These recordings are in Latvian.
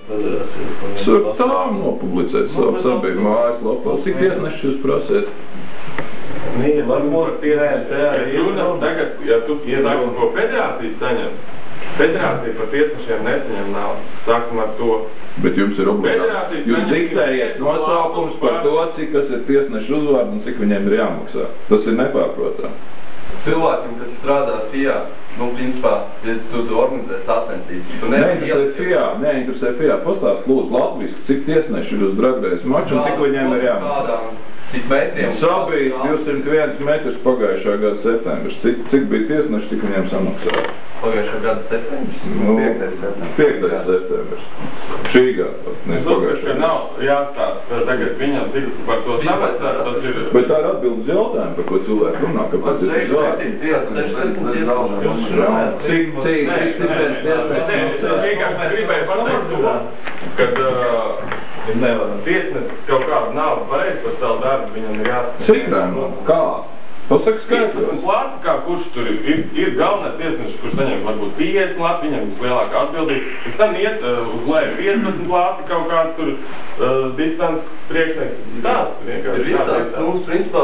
Tā nopublicēt savu sabiedrību mājaslapā. Cik tiesneši jūs prasiet? Varbūt tagad, ja tu sākam ko federācijas saņem, federācija par tiesnešiem nesaņem naudu. Sākam ar to. Bet jums ir obligāti. Jūs diktējiet nosaukums par to, cik kas ir tiesnešu uzvārds un cik viņiem ir jāmaksā. Tas ir nepārprotami. Cilvēkiem, kas strādā FIA, principā, ja tu organizē sacensības. Neinteresē FIA. Pastāst lūdzu latviski, cik tiesneši ir uz Drag Race maču un cik viņiem ir jāmaksā. Sabija 201 metrs pagājušā gada septembris. Cik bija tiesneši, cik viņiem samaksāja? Pagājušā gada septembris? 5. septembris. Šī gada, nevis pagājušā gada. Nav jāstāst tagad viņam, cik par to samaksā, tas ir... Bet tā ir atbildes jautājumu, par ko cilvēki runā, kāpēc ir izvārds. Tiesnes kaut kādu naudu pareizi par savu darbu, viņam ir jāsaka. Cik rēmu? Kā? Pasaka skaitļos. Lāti, kā kurš tur ir galvenais tiesnesis, kurš saņem varbūt 50 lāti, viņam vislielākā atbildība. Pēc tam iet uz leju 15 lāti kaut kāds tur distants priekšnieks. Tāds vienkārši. Mums, principā,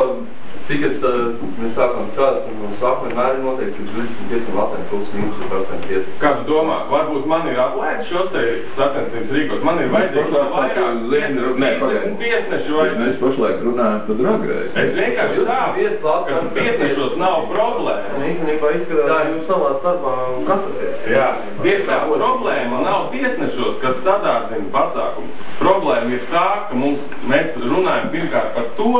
tikai mēs sākam strādāt, un sākumā vienmēr ir noteikti, ka 25 latēm plus -% tiesas. Kā tu domā, varbūt man ir atlaidis šos te sacensības rīkos, man ir vajadzīgs vairāk tiesneši vai... Mēs pašlaik runājam par Drag Race. Es vienkārši tā, ka tiesnešos nav problēma. Tā jūs savā starpā kasaties. Jā, tieši tā problēma nav tiesnešos, kas sadārzina pasākumu. Problēma ir tā, ka mēs runājam pirmkārt par to,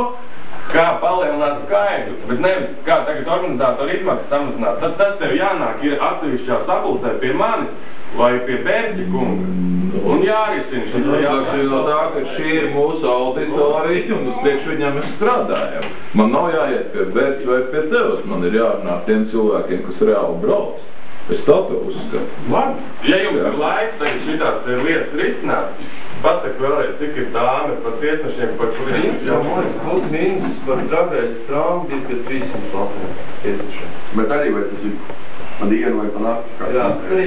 kā palielināt skaitu, bet nevis kā tagad organizātori izmaksas samazināt. Tas tev jānāk ir atsevišķā sapulcē pie manis vai pie Berķa kunga. Un jārisina šis jautājums. No tā, ka šī ir mūsu auditorija un uz priekš viņam mēs strādājam. Man nav jāiet pie Berķa vai pie tevis, man ir jārunā tiem cilvēkiem, kas reāli brauc. Es tā to uzskatu. Labi. Ja jums ir laiks, tagad šitās lietas risināt, pasaka vēlreiz, cik ir dāmi par tiesnešiem, par kuriem... Jā, mums mīnus par Drag Race traumu bija pie 300 latēm tiesnešiem. Bet arī vai tas ir pa dienu vai pa nakti? Jā, arī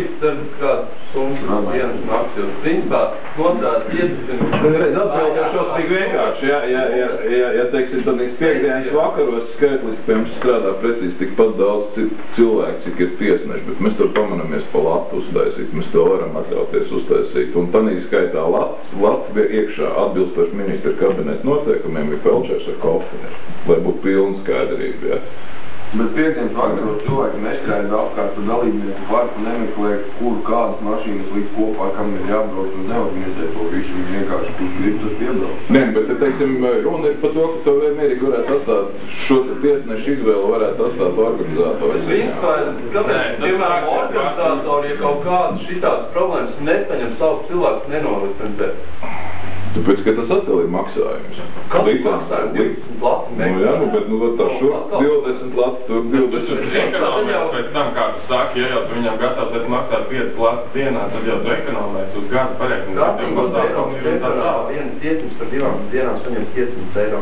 kāds sums dienas nakts, jo principā nostrādāt 15. Atbildēšos tik vienkārši, ja teiksim, tādīs piekdienas vakaros skaitliski pie mums strādā precīzi tikpat daudz cilvēku, cik ir tiesneši, bet mēs tur pamanamies pa latu uztaisīt, mēs to varam atļauties uztaisīt, un tanī skaitā Latvija iekšā atbilstoši ministra kabineta noteikumiem ir felčers ar koferi, lai būtu pilna skaidrība, ja. Bet piekdienas vakaros cilvēki neskrēja apkārt ar dalībnieku parku, nemeklē, kur kādas mašīnas likt kopā, kam ir jābrauc un neorganizē to visu, viņi vienkārši kurš grib tas piebrauc. Nē, bet, teiksim, runa ir par to, ka to mierīgi varētu atstāt, šo tiesnešu izvēlu varētu atstāt organizātori. Principā, kāpēc, piemēram, organizātori, ja kaut kādas šitādas problēmas nesaņem savus cilvēkus nenovicentē? Tāpēc, ka tas atkal ir maksājums. Kāds maksājums? 20 lati Nu jā, bet tā šo 20 lati, tur 20 Ekonomēs pēc tam, kā tu saki, ja jau tu viņam gatavs maksāt 5 lati dienā, tad jau tu ekonomēs uz gadu pareizi. Viens tiesnis par 2 dienām saņem 500 eiro.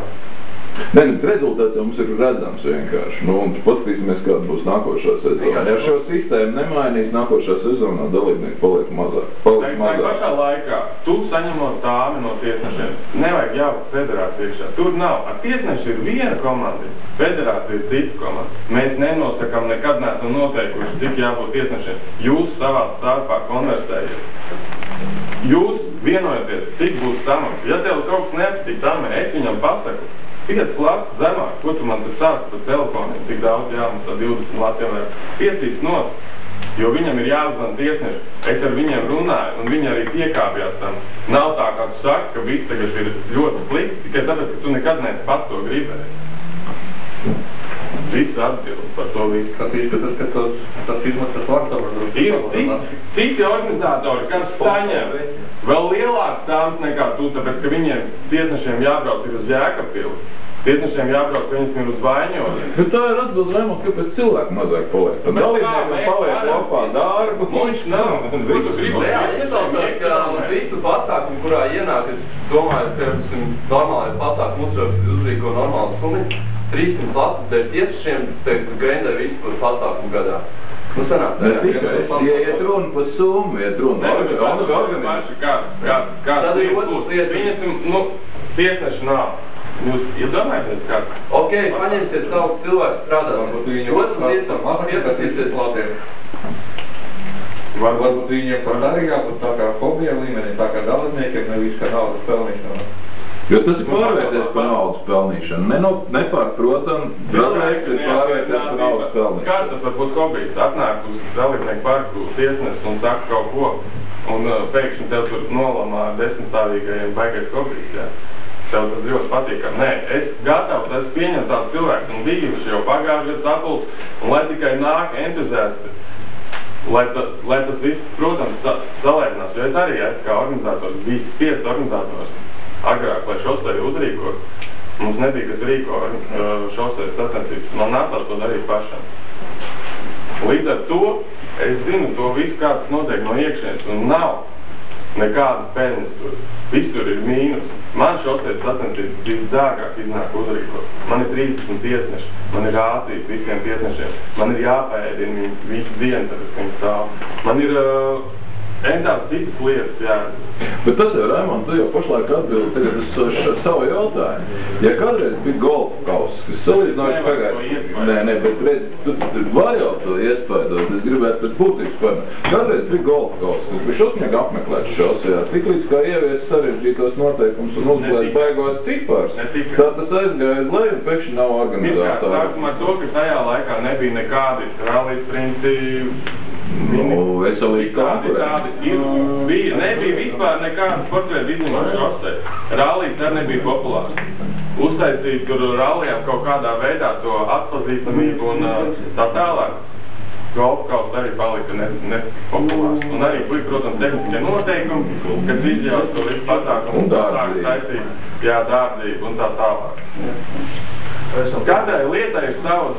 Nē, rezultāts jau mums ir redzams vienkārši. Un paskatīsimies, kāda būs nākošā sezona. Ja šo sistēmu nemainīs, nākošā sezonā dalībnieki paliek mazāk. Tā pašā laikā, tu saņemot tāmi no tiesnešiem, nevajag jābūt federācija iekšā. Tur nav. Ar tiesneši ir viena komanda, federācija ir cita komanda. Mēs nenosakām, nekad neesam noteikuši, cik jābūt tiesnešiem. Jūs savā starpā konversējiet. Jūs vienojaties, cik būs samaksa. Ja tev kaut kas nepatīk tāmi, es viņam pasaku. 5 lati zemāk, ko tu man te sāc par telefoniem, cik daudz jāmaksā 20 latiem vai piecīs nos, jo viņam ir jāuzzvan tiesneši. Es ar viņiem runāju, un viņi arī piekāpjās tam. Nav tā, kā tu saki, ka viss tagad ir ļoti slikti, tikai tāpēc, ka tu nekad neesi pats to gribēji. Viss atbild par to visu. Ka tas izmaksas vārtavā. Citi organizatori, kas saņem vēl lielāks tāms nekā tu, tāpēc, ka viņiem tiesnešiem jābrauc ir uz Jēkabpili. Tiesnešiem jābrauc, viņas ir uz Vaņoļiem. Bet tā ir atbilde, Raimond, kāpēc cilvēki mazāk paliek. Tad dalībniekiem paliek lapā darbu. Viņš nav. Visu pasākumu, kurā ienāk, es domāju, ka normālais pasākumu uzrakstīt uzrīko normālu suni, 300 lati, bet tiesnešiem grendē visu par pasākumu gadā. Nu, sanāk, Ne tikai, ja iet runa par summu, iet runa Tad ir otrs lietas. Viņas, tiesneši nav. Jūs domājaties, kā? Ok, paņemsiet savu cilvēku strādāt. Otrs lietas, pieprasīsiet labiem. Varbūt viņiem par arī jābūt tā kā hobija līmenī, tā kā dalībniekiem, nevis kā naudas pelnīšana. Jo tas ir pārvērties par naudas pelnīšanu. Nepārprotam, dragreiks ir pārvērties par naudas pelnīšanu. Kāds tas var būt hobijs? Atnāk uz dalībnieku parku tiesnes un saka kaut ko, un pēkšņi tev tur nolamā 10-stāvīgajiem baigais hobijs, jā. Tev tas ļoti patīkam. Nē, es gatavs, es pieņemu tāds cilvēks un bijuši jau pagājušies sapulcs, un lai tikai nāk entuziasti, lai tas viss, protams, salēdinās, jo es arī esmu kā organizators, bijis spiests organizators agrāk, lai šoseju uzrīkot. Mums nebija, kas rīko šosejas sacensības, man nācās to darīt pašam. Līdz ar to, es zinu to visu, kā tas notiek no iekšienes, un nav nekādas peļņas tur. Visur ir mīnus. Man šosejas sacensības visdārgāk iznāk uzrīkot. Man ir 30 tiesneši, man ir rācijas visiem tiesnešiem, man ir jāpēdina viņi visu dienu, tāpēc, ka viņi stāv. Man ir entās citas lietas, jā. Bet tas jau, Raimond, tu jau pašlaik atbildi tagad uz savu jautājumu. Ja kādreiz bija golfa kauss, kas salīdzinoši pagājuši... Nē, bet redz, tu var jau to iespaidot, es gribētu pēc būtības parunāt. Kādreiz bija golfa kauss, kas bija šausmīgi apmeklēts šosejā, tik līdz kā ievies sarežģītos noteikumus un uzglēs baigos cipars. Tā tas aizgāja uz leju un pēkšņi nav organizātori. Sākumā to, ka tajā laikā nebija nekādi rallija sprinti, veselīgi konkurenti. Nebija vispār nekāda sportveida izņemot šosei. Rallijas arī nebija populārs. Uztaisīt tur rallijām kaut kādā veidā to atpazīstamību un tā tālāk. Golfa kauss arī palika nepopulārs. Un arī bija, protams, tehniskie noteikumi, kas izjauc to visu pasākumu. Un dārdzību. Jā, dārdzību un tā tālāk. Katrai lietai ir savs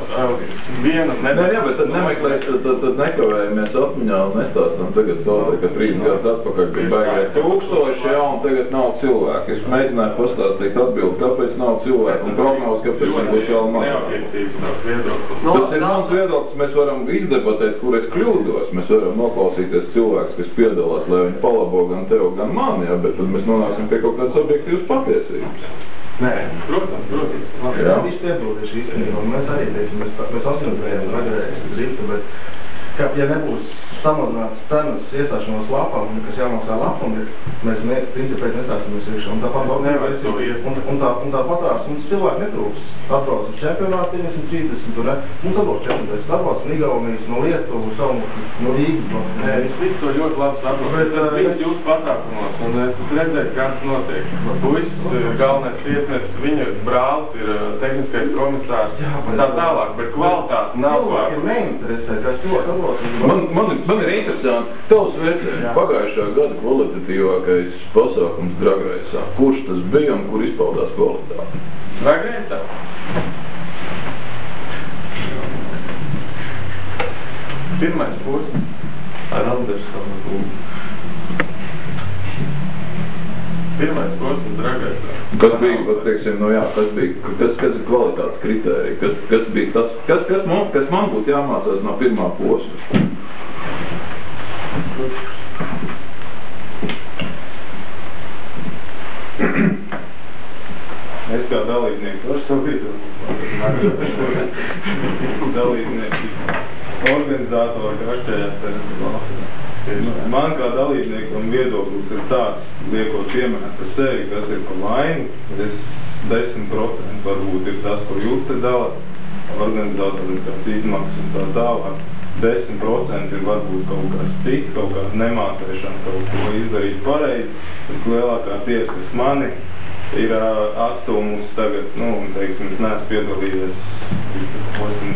viena medaļa. Jā, bet tad nemeklēs, tad nekavējamies atmiņā un nestāstam tagad to, ka 3 gadus atpakaļ bija baigais 1000, jā, un tagad nav cilvēki. Es mēģināju pastāstīt atbildi, kāpēc nav cilvēki un prognozes, kāpēc viņi būs vēl maz. Neobjektīvs tās viedoklis. Tas ir mans viedoklis, mēs varam izdebatēt, kur es kļūdos. Mēs varam noklausīties cilvēks, kas piedalās, lai viņi palabo gan tev, gan mani, jā, bet tad mēs nonāksim pie kaut kādas objektīvas patiesības. Nē, protams. Jā, viss piebildīšu īstenībā. Mēs arī teiksim, mēs asumējam ragarējas driftu, bet ja nebūs samazināts cenas iestāšanos lapām, kas jāmaksā lapam, mēs principēc nestāsimies iekšā. Un tāpatās mums cilvēki netrūks. Atbrauc uz čempionātu 30, un mums atbrauc 40. Atbrauc no Igaunijas, no Lietuvas, no Rīgas. Nē, es visu to ļoti labi saprotu. Bet viss jūsu pasākumos, un es redzēju, kā tas notiek. Puisis, galvenais tiesnesis, viņa brālis ir tehniskais komisārs, un tā tālāk, bet kvalitāte nav pār. Cilvēki ir neinteresē, kā cilvēki atbrauc. Man ir interesanti, tavs vērtējums pagājušā gada kvalitatīvākais pasākums dragreisā. Kurš tas bija un kur izpaudās kvalitāte? Dragreisā? Pirmais posms ar Andersonu klubu. Pirmais posms dragreisā. Kas bija, teiksim, kas ir kvalitātes kritērija? Kas bija tas, kas man būtu jāmācās no pirmā posma? Es kā dalībnieks varu savu viedokli. Dalībnieki, organizatori rašķējās pēc man kā dalībniekam viedoklis ir tāds, liekot piemērt par sevi, kas ir par laimi, es 10% varbūt ir tas, ko jūs te dalat, organizatori kāds izmaksas un tā tālāk. 10% ir varbūt kaut kas cits, kaut kāds nemācēšana, kaut ko izdarīt pareizi, bet lielākā tiesa, kas mani ir atstūmus tagad, teiksim, es neesmu piedalījies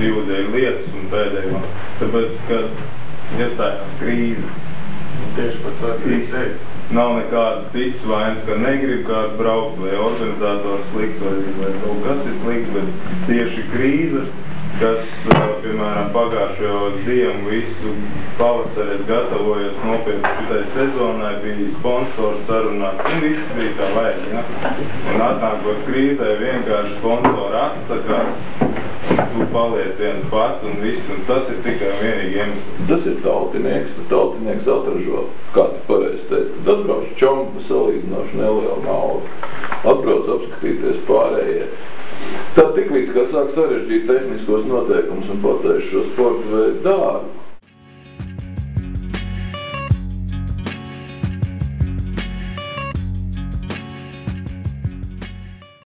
2 dēļ lietas un pēdējā, tāpēc, kad iestājās krīze. Tieši par to krīze. Nav nekādas citas vainas, ka negrib kāds braukt, vai organizators slikts, vai kaut kas ir slikts, bet tieši krīze, kas, piemēram, pagājušo ziemu visu pavasarēs gatavojas nopietni šitai sezonai, bija sponsors sarunāts, un viss bija tā vajag, ja? Un atnākot krīzē vienkārši sponsori atsakās, tu paliec viens pats un viss, un tas ir tikai vienīgi iemesls. Tas ir tautinieks atražo, kā tu pareizi teici. Tad atbrauc čompa salīdzinoši neliela nauda. Atbrauc apskatīties pārējie. Tad tiklīdz, kā sāk sarežģīt tehniskos noteikumus un pateikt šo sporta veidu dārgu,